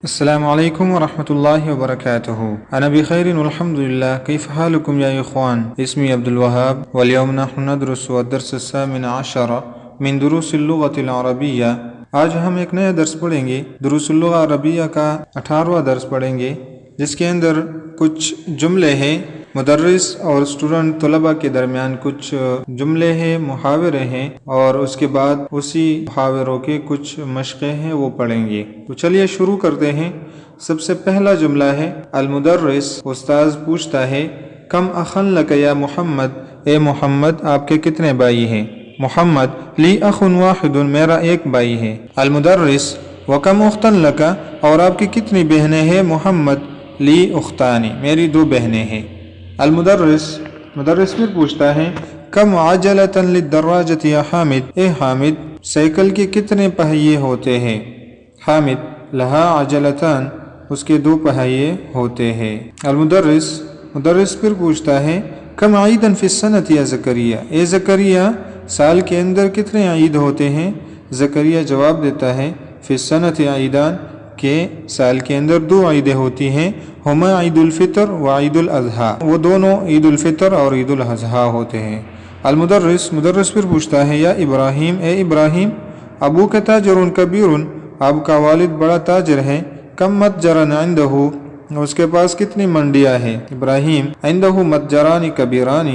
السلام علیکم ورحمۃ اللہ وبرکاتہ۔ انا بخیر والحمد للہ، کیف حالکم یا اخوان؟ اسمی عبد الوهاب واليوم نحن ندرس الدرس الثامن عشر من دروس اللغة العربیہ۔ آج ہم ایک نیا درس پڑھیں گے، دروس اللغة عربیہ کا 18واں درس پڑھیں گے، جس کے اندر کچھ جملے ہیں مدرس اور اسٹوڈنٹ طلبہ کے درمیان، کچھ جملے ہیں، محاورے ہیں، اور اس کے بعد اسی محاوروں کے کچھ مشقیں ہیں، وہ پڑھیں گے۔ تو چلیے شروع کرتے ہیں۔ سب سے پہلا جملہ ہے المدرس، استاذ پوچھتا ہے کم اخن لک یا محمد، اے محمد آپ کے کتنے بھائی ہیں؟ محمد لی اخ واحد، میرا ایک بھائی ہے۔ المدرس وکم اختن لک، اور آپ کی کتنی بہنیں ہیں؟ محمد لی اختانی، میری 2 بہنیں ہیں۔ مدرس پھر پوچھتا ہے کم عجلۃ للدراجۃ یا حامد، اے حامد سائیکل کے کتنے پہیے ہوتے ہیں؟ حامد لہا عجلتان، اس کے 2 پہیے ہوتے ہیں۔ مدرس پھر پوچھتا ہے کم عیدا فی السنۃ یا زکریا، اے زکریا سال کے اندر کتنے عید ہوتے ہیں؟ زکریا جواب دیتا ہے فی السنۃ عیدان، کہ سال کے اندر 2 عیدیں ہوتی ہیں، ہما عید الفطر و عید الاضحیٰ، وہ دونوں عید الفطر اور عید الاضحیٰ ہوتے ہیں۔ مدرس پھر پوچھتا ہے یا ابراہیم، اے ابراہیم ابوک تاجر کبیر، آپ کا والد بڑا تاجر ہے، کم متجرا عنده، اس کے پاس کتنی منڈیاں ہیں؟ ابراہیم عنده متجران کبیران،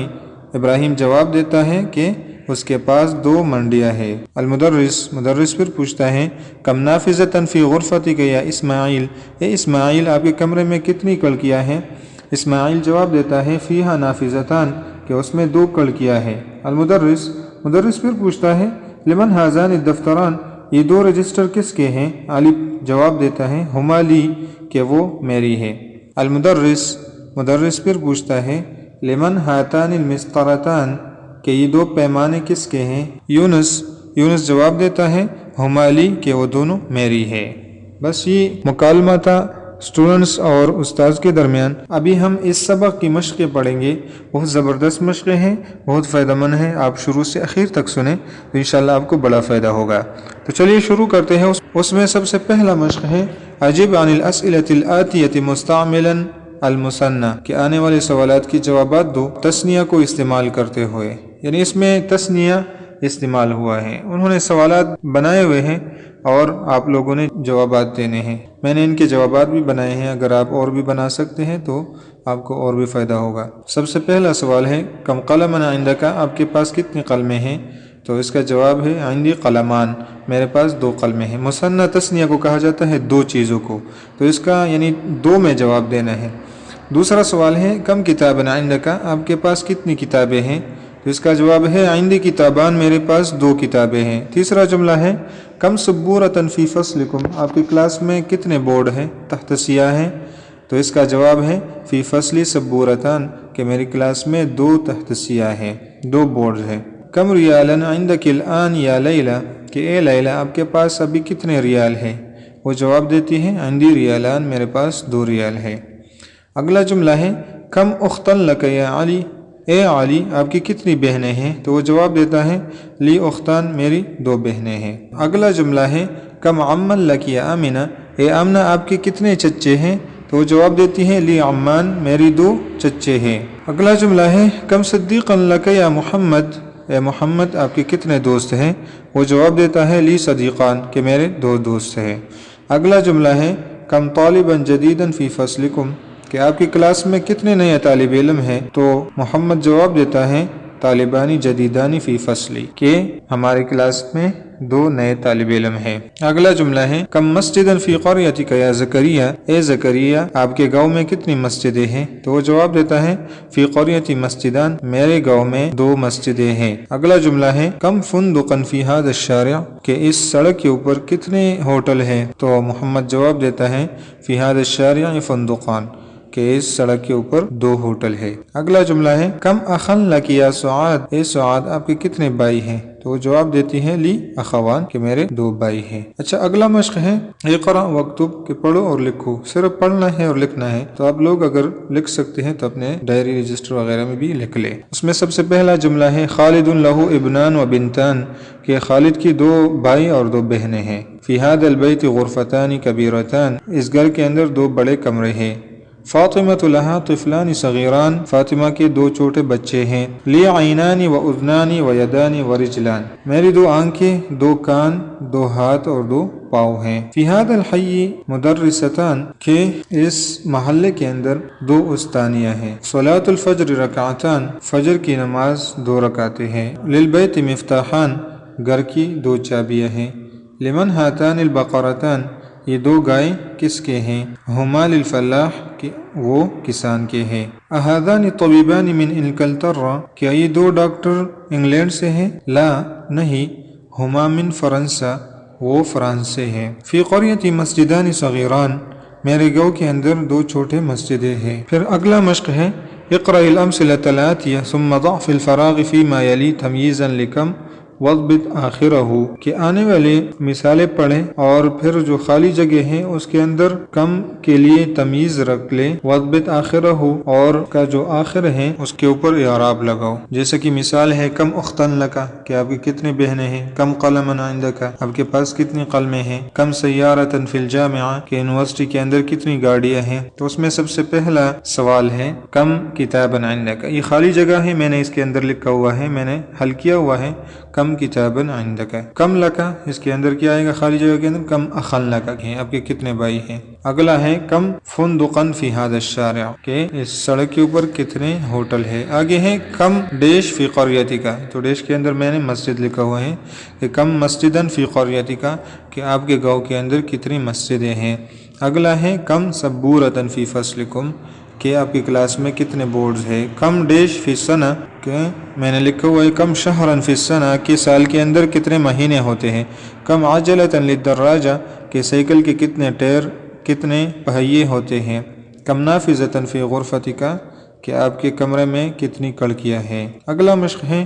ابراہیم جواب دیتا ہے کہ اس کے پاس 2 منڈیاں ہیں۔ مدرس پھر پوچھتا ہے کم نافذۃ فی غرفتک یا اسماعیل، اے اسماعیل آپ کے کمرے میں کتنی کھڑکیاں ہیں؟ اسماعیل جواب دیتا ہے فیہا نافذتان، کہ اس میں 2 کھڑکیاں ہیں۔ مدرس پھر پوچھتا ہے لمن ھذان الدفتران، یہ 2 رجسٹر کس کے ہیں؟ علی جواب دیتا ہے ہما لی، کہ وہ میری ہے۔ مدرس پھر پوچھتا ہے لمن ہاتان المسطرتان، کہ یہ 2 پیمانے کس کے ہیں؟ یونس جواب دیتا ہے ہما لی، کہ وہ دونوں میری ہے۔ بس یہ مکالمہ تھا اسٹوڈنٹس اور استاذ کے درمیان۔ ابھی ہم اس سبق کی مشقیں پڑھیں گے، بہت زبردست مشقیں ہیں، بہت فائدہ مند ہیں، آپ شروع سے اخیر تک سنیں تو انشاءاللہ آپ کو بڑا فائدہ ہوگا۔ تو چلیے شروع کرتے ہیں۔ اس میں سب سے پہلا مشق ہے اجب عن الاسئلة الآتیة مستعملا المثنى، کہ آنے والے سوالات کے جوابات دو تثنیہ کو استعمال کرتے ہوئے، یعنی اس میں تثنیہ استعمال ہوا ہے۔ انہوں نے سوالات بنائے ہوئے ہیں اور آپ لوگوں نے جوابات دینے ہیں۔ میں نے ان کے جوابات بھی بنائے ہیں، اگر آپ اور بھی بنا سکتے ہیں تو آپ کو اور بھی فائدہ ہوگا۔ سب سے پہلا سوال ہے کم قلم عندک، آپ کے پاس کتنے قلمیں ہیں؟ تو اس کا جواب ہے عندی قلمان، میرے پاس 2 قلمیں ہیں۔ مثنیٰ تثنیہ کو کہا جاتا ہے 2 چیزوں کو، تو اس کا یعنی 2 میں جواب دینا ہے۔ دوسرا سوال ہے کم کتاب عندک، آپ کے پاس کتنی کتابیں ہیں؟ تو اس کا جواب ہے عندی کتابان، میرے پاس 2 کتابیں ہیں۔ تیسرا جملہ ہے کم سبورۃ فی فصلکم، آپ کی کلاس میں کتنے بورڈ ہیں؟ تحت سیاہ ہیں، تو اس کا جواب ہے فی فصلی سبورتان، کہ میری کلاس میں 2 تحت سیاہ ہیں، 2 بورڈ ہیں۔ کم ریالا عندک الآن یا لیلہ، کہ اے لیلہ آپ کے پاس ابھی کتنے ریال ہیں؟ وہ جواب دیتی ہے عندی ریالان، میرے پاس 2 ریال ہے۔ اگلا جملہ ہے کم اختن لک یا علی، اے علی آپ کی کتنی بہنیں ہیں؟ تو وہ جواب دیتا ہے لی اختان، میری 2 بہنیں ہیں۔ اگلا جملہ ہے کم عمن لک یا آمنہ، اے آمنہ آپ کے کتنے چچے ہیں؟ تو وہ جواب دیتی ہے لی عمان، میری 2 چچے ہیں۔ اگلا جملہ ہے کم صدیقا لک یا محمد، اے محمد آپ کے کتنے دوست ہیں؟ وہ جواب دیتا ہے لی صدیقان، کہ میرے 2 دوست ہیں۔ اگلا جملہ ہے کم طالبا جدیدا فی فصلکم، کہ آپ کی کلاس میں کتنے نئے طالب علم ہیں؟ تو محمد جواب دیتا ہے طالبانی جدیدانی فی فصلی، کہ ہماری کلاس میں 2 نئے طالب علم ہیں۔ اگلا جملہ ہے کم مسجدا فی قریتک یا زکریا، اے زکریا آپ کے گاؤں میں کتنی مسجدیں ہیں؟ تو وہ جواب دیتا ہے فی قریتی مسجدان، میرے گاؤں میں 2 مسجدیں ہیں۔ اگلا جملہ ہے کم فندقا فی ھذا الشارع، کہ اس سڑک کے اوپر کتنے ہوٹل ہیں؟ تو محمد جواب دیتا ہے فی ھذا الشارع فندقان، کہ کہ اس سڑک کے اوپر 2 ہوٹل ہے۔ اگلا جملہ ہے کم اخن لک یا سعاد، اے سعاد آپ کے کتنے بھائی ہیں؟ تو وہ جواب دیتی ہے لی اخوان کہ میرے 2 بھائی ہیں۔ اچھا اگلا مشق ہے اقرا وکتب کہ پڑھو اور لکھو، صرف پڑھنا ہے اور لکھنا ہے۔ تو آپ لوگ اگر لکھ سکتے ہیں تو اپنے ڈائری رجسٹر وغیرہ میں بھی لکھ لیں۔ اس میں سب سے پہلا جملہ ہے خالد لہ ابنان و بنتان کہ خالد کی 2 بھائی اور 2 بہنیں ہیں۔ فی ھذا البیت غرفتان کبیرتان اس گھر کے اندر 2 بڑے کمرے ہیں۔ فاطمۃ لہا طفلان صغیران فاطمہ کے 2 چھوٹے بچے ہیں۔ لی عینان و اذنان و یدان و رجلان میری 2 آنکھیں، 2 کان، 2 ہاتھ اور 2 پاؤں ہیں۔ فی ھذا الحی مدرستان کہ اس محلے کے اندر 2 استانیہ ہیں۔ صلاۃ الفجر رکعتان فجر کی نماز 2 رکعتیں ہیں۔ للبیت مفتاحان گھر کی 2 چابیاں ہیں۔ لمن ہاتان البقرتان یہ 2 گائے کس کے ہیں؟ ہما للفلاح کہ وہ کسان کے ہیں۔ اہذان طبیبان من انگلترا کیا یہ 2 ڈاکٹر انگلینڈ سے ہیں؟ لا نہیں، ہما من فرنسا وہ فرانس سے ہیں۔ فی قریتی مسجدان صغیران میرے گاؤں کے اندر 2 چھوٹے مسجدیں ہیں۔ پھر اگلا مشق ہے اقرأ الامثلة الآتیہ ثم ضع فی الفراغ فیما یلی تمییزا لکم وضبط آخرہ کہ آنے والے مثالیں پڑھیں اور پھر جو خالی جگہ ہیں اس کے اندر کم کے لیے تمیز رکھ لیں، وضبط آخرہ اور کا جو آخر ہے اس کے اوپر اعراب لگاؤ۔ جیسے کہ مثال ہے کم اختن لکا کہ آپ کی کتنے بہنیں ہیں، کم قلمن عندکا آپ کے پاس کتنی قلمیں ہیں، کم سیارتن فی الجامعہ کہ یونیورسٹی کے اندر کتنی گاڑیاں ہیں۔ تو اس میں سب سے پہلا سوال ہے کم کتابن عندکا، یہ خالی جگہ ہے، میں نے اس کے اندر لکھا ہوا ہے، میں نے حل کیا ہوا ہے کم کتابن عندکا۔ کم لکا اس کے اندر کیا آئے گا خالی جگہ کے اندر؟ کم اخن لکا کہ آپ کے کتنے بھائی ہیں۔ اگلا ہے کم فندقن فی ھذا الشارع کہ اس سڑک کے اوپر کتنے ہوٹل ہے۔ آگے ہے کم ڈیش فی قریتکا، تو ڈیش کے اندر میں نے مسجد لکھا ہوا ہے کہ کم مسجدن فی قریتکا کہ آپ کے گاؤں کے اندر کتنی مسجدیں ہیں۔ اگلا ہے کم سبورتن فی فصلکم کہ آپ کی کلاس میں کتنے بورڈز ہیں۔ کم ڈیش فی سنہ کہ میں نے لکھا ہوا ہے کم شہرن فی السنہ کہ سال کے اندر کتنے مہینے ہوتے ہیں۔ کم عجلتن للدراجہ کہ سائیکل کے کتنے ٹائر کتنے پہیے ہوتے ہیں۔ کم نافذتن فی غرفتکا کہ آپ کے کمرے میں کتنی کھڑکیاں ہیں۔ اگلا مشق ہے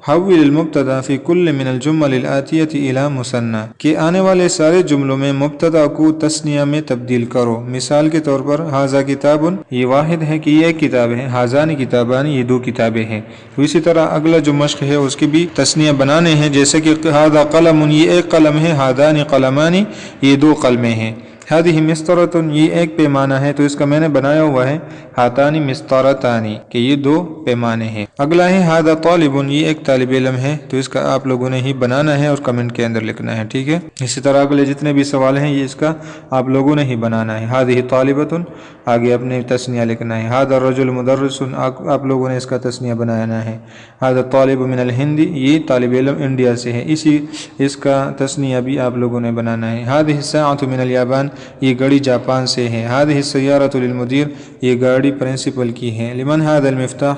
حول المبتدا فی کل من الجمل الآتیہ الی مثنی کہ آنے والے سارے جملوں میں مبتدا کو تثنیہ میں تبدیل کرو۔ مثال کے طور پر ھذا کتاب یہ واحد ہے کہ یہ ایک کتاب ہے، ھذان کتابان یہ 2 کتابیں ہیں۔ تو اسی طرح اگلا جو مشق ہے اس کے بھی تثنیہ بنانے ہیں، جیسے کہ ھذا قلم یہ ایک قلم ہے، ھذان قلمان یہ 2 قلمیں ہیں۔ ہذہ مسطرۃ یہ ایک پیمانہ ہے، تو اس کا میں نے بنایا ہوا ہے ہاتان مسطرتان کہ یہ 2 پیمانے ہیں۔ اگلا ہے ھذا طالب یہ ایک طالب علم ہے، تو اس کا آپ لوگوں نے ہی بنانا ہے اور کمنٹ کے اندر لکھنا ہے، ٹھیک ہے۔ اسی طرح اگلے جتنے بھی سوال ہیں یہ اس کا آپ لوگوں نے ہی بنانا ہے۔ ھذہ طالبۃ آگے اپنے تثنیہ لکھنا ہے۔ ھذا الرجل مدرس آپ لوگوں نے اس کا تثنیہ بنانا ہے۔ ھذا الطالب من الہند یہ طالب علم انڈیا سے ہے، اس کا تثنیہ بھی آپ لوگوں نے بنانا ہے۔ ھذہ الساعۃ من الیابان یہ گھڑی جاپان سے ہے۔ ھذہ السیارۃ للمدیر یہ گاڑی پرنسپل کی ہے۔ لمن ھذا المفتاح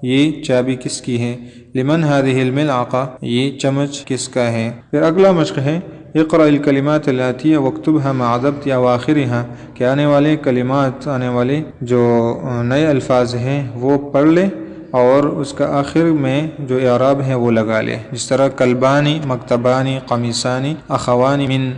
یہ چابی کس کی ہے۔ لمن ھذہ الملعقہ یہ چمچ کس کا ہے۔ پھر اگلا مشق ہے اقرأ الکلمات الآتیہ واکتبھا مع ضبط اواخرھا کہ آنے والے کلمات آنے والے جو نئے الفاظ ہیں وہ پڑھ لے اور اس کا آخر میں جو اعراب ہے وہ لگا لے، جس طرح کلبانی، مکتبانی، قمیصانی، اخوانی، من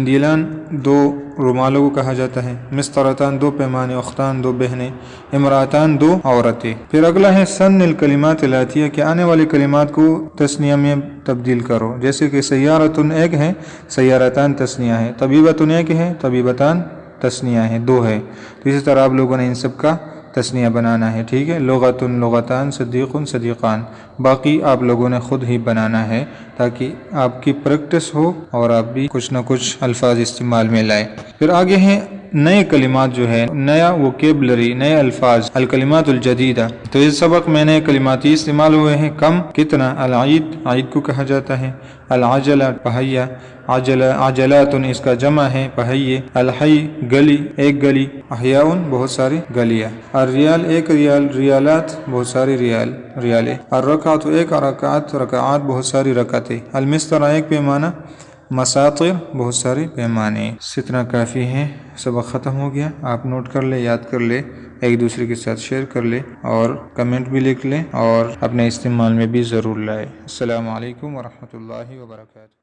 دیلان 2 رومالوں کو کہا جاتا ہے، مسطرتان 2 پیمانے، اختان 2 بہنیں، امراتان 2 عورتیں۔ پھر اگلا ہے سن الکلمات الآتیہ کہ آنے والے کلمات کو تثنیہ میں تبدیل کرو، جیسے کہ سیارتن ایک ہے، سیارتان تثنیہ ہے، طبیبتن ایک ہے، طبیبتان تثنیہ ہے، 2 ہے۔ تو اسی طرح آپ لوگوں نے ان سب کا تثنیہ بنانا ہے، ٹھیک ہے۔ لغتن لغتان، صدیق صدیقان، باقی آپ لوگوں نے خود ہی بنانا ہے تاکہ آپ کی پریکٹس ہو اور آپ بھی کچھ نہ کچھ الفاظ استعمال میں لائیں۔ پھر آگے ہیں نئے کلمات جو ہے، نیا ووکیبلری، نئے الفاظ، الکلمات الجدیدہ۔ تو اس سبق میں نئے کلماتی استعمال ہوئے ہیں۔ کم کتنا، العید عید کو کہا جاتا ہے، العجلہ پہیہ، عجلات اس کا جمع ہے پہیے، الحی گلی ایک گلی، احیاء بہت ساری گلیاں، الریال ایک ریال، ریالات بہت ساری ریالے، الرکعۃ ایک رکعت، رکعات بہت ساری رکعتیں، المسطرہ ایک پیمانہ، مساطر بہت سارے پیمانے۔ اتنا کافی ہے، سبق ختم ہو گیا۔ آپ نوٹ کر لیں، یاد کر لیں، ایک دوسرے کے ساتھ شیئر کر لیں اور کمنٹ بھی لکھ لیں اور اپنے استعمال میں بھی ضرور لائیں۔ السلام علیکم ورحمۃ اللہ وبرکاتہ۔